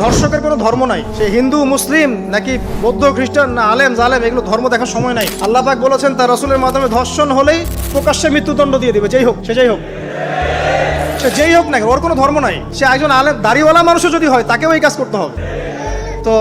ধর্ষকের কোনো ধর্ম নাই, সে হিন্দু মুসলিম নাকি বৌদ্ধ খ্রিস্টান না আলেম জালেম, এগুলো ধর্ম দেখার সময় নাই। আল্লাহ পাক বলেছেন তার রাসূলের মাধ্যমে ধর্ষণ হলেই প্রকাশ্যে মৃত্যুদণ্ড দিয়ে দিবে, যেই হোক, সে যেই হোক, সে যেই হোক না, ওর কোনো ধর্ম নাই। সে একজন আলেম দাড়িওয়ালা মানুষও যদি হয় তাকেও এই কাজ করতে হবে। তো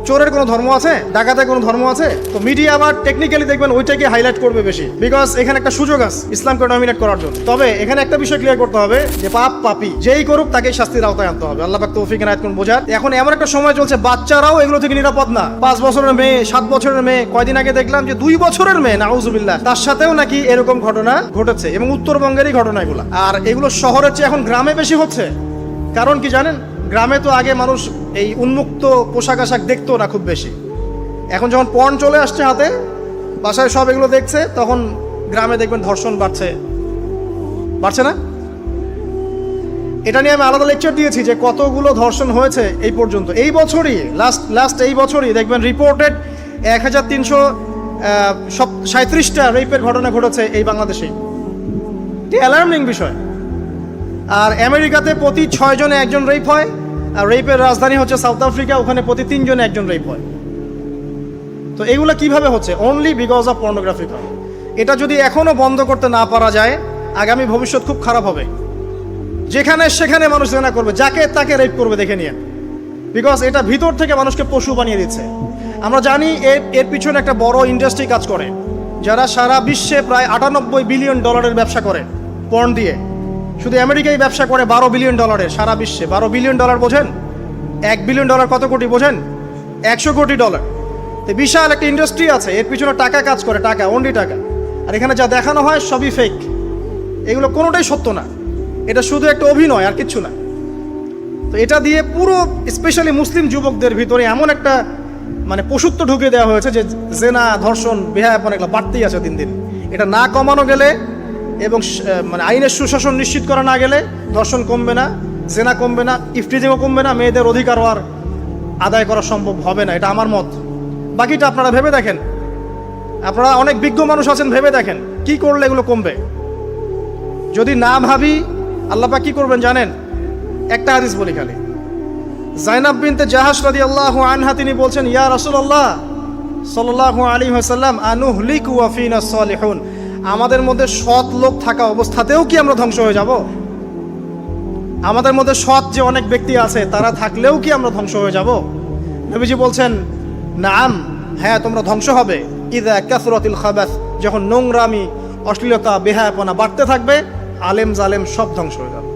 চোরের কোনো ধর্ম আছে? ডাকাতের কোনো ধর্ম আছে? তো মিডিয়া আবার টেকনিক্যালি দেখবেন ওইটাকে হাইলাইট করবে বেশি, বিকজ এখানে একটা সুযোগ আছে ইসলামকে ডমিনেট করার জন্য। তবে এখানে একটা বিষয় ক্লিয়ার করতে হবে যে পাপ পাপী যেই করুক তাকে শাস্তির আওতায় আনতে হবে। আল্লাহ পাক তৌফিক এনায়েত করুন বোঝার। এখন এমন একটা সময় চলছে বাচ্চারাও এগুলো থেকে নিরাপদ না। 5 বছরের মেয়ে, 7 বছরের মেয়ে, কয়দিন আগে দেখলাম যে 2 বছরের মেয়ে, নাউজুবিল্লাহ, তার সাথেও নাকি এরকম ঘটনা ঘটেছে, এবং উত্তরবঙ্গেরই ঘটনা এগুলো। আর এগুলো শহরের চেয়ে এখন গ্রামে বেশি হচ্ছে। কারণ কি জানেন? গ্রামে তো আগে মানুষ এই উন্মুক্ত পোশাক আশাক দেখতো না খুব বেশি। এখন যখন পর্ন চলে আসছে হাতে, বাসায় সব এগুলো দেখছে, তখন গ্রামে দেখবেন ধর্ষণ বাড়ছে না? এটা নিয়ে আমি আলাদা লেকচার দিয়েছি যে কতগুলো ধর্ষণ হয়েছে এই পর্যন্ত। এই বছরই লাস্ট এই বছরই দেখবেন রিপোর্টেড 1337টা রেপের ঘটনা ঘটেছে এই বাংলাদেশেই। এটি অ্যালার্মিং বিষয়। আর আমেরিকাতে প্রতি 6 জনে একজন রেপ হয়, আর রেপের রাজধানী হচ্ছে সাউথ আফ্রিকা, ওখানে প্রতি 3 জনে একজন রেপ হয়। তো এগুলো কিভাবে হচ্ছে? Only because of pornography. এটা যদি এখনো বন্ধ করতে না পারা যায়, আগামী ভবিষ্যৎ খুব খারাপ হবে। যেখানে সেখানে মানুষ জেনা করবে, যাকে তাকে রেপ করবে, দেখে নিয়ে। বিকজ এটা ভিতর থেকে মানুষকে পশু বানিয়ে দিচ্ছে। আমরা জানি এর পিছনে একটা বড় ইন্ডাস্ট্রি কাজ করে, যারা সারা বিশ্বে প্রায় $98 বিলিয়ন ব্যবসা করে পর্ন দিয়ে। শুধু আমেরিকায় ব্যবসা করে $12 বিলিয়ন, সারা বিশ্বে $12 বিলিয়ন বোঝেন? $1 বিলিয়ন কত কোটি বোঝেন? $100 কোটি। তো বিশাল একটা ইন্ডাস্ট্রি আছে, এর পিছনে টাকা কাজ করে, টাকা, অনলি টাকা। আর এখানে যা দেখানো হয় সবই ফেক, এগুলো কোনোটাই সত্য না, এটা শুধু একটা অভিনয় আর কিচ্ছু না। তো এটা দিয়ে পুরো স্পেশালি মুসলিম যুবকদের ভিতরে এমন একটা মানে পশুত্ব ঢুকে দেওয়া হয়েছে যে জেনা, ধর্ষণ, বেহায়াপনা এগুলো বাড়তেই আছে দিন দিন। এটা না কমানো গেলে এবং মানে আইনের সুশাসন নিশ্চিত করা না গেলে ধর্ষণ কমবে না, জেনা কমবে না, ইফটিজিংও কমবে না, মেয়েদের অধিকার আর আদায় করা সম্ভব হবে না। এটা আমার মত। বাকিটা আপনারা ভেবে দেখেন, আপনারা অনেক বিজ্ঞ মানুষ আছেন, ভেবে দেখেন কি করলে এগুলো কমবে। যদি না ভাবি, আল্লাহ পাক কি করবেন জানেন? একটা হাদিস বলি খালি। জাইনাব বিনতে জাহাশ রাদিয়াল্লাহু আনহা তিনি বলছেন, ইয়া রাসূলুল্লাহ সাল্লাল্লাহু আলাইহি ওয়াসাল্লাম, আনুহলিকু ওয়া ফিনা সালিহুন, আমাদের মধ্যে সৎ লোক থাকা অবস্থাতেও কি আমরা ধ্বংস হয়ে যাব? আমাদের মধ্যে সৎ যে অনেক ব্যক্তি আছে তারা থাকলেও কি আমরা ধ্বংস হয়ে যাব? নবীজি বলছেন, নাম, হ্যাঁ তোমরা ধ্বংস হবে। ইযা কাসরাতিল খাবাস, যখন নোংরামি, অশ্লীলতা, বেহায়াপনা বাড়তে থাকবে, আলেম জালেম সব ধ্বংস হয়ে যাবে।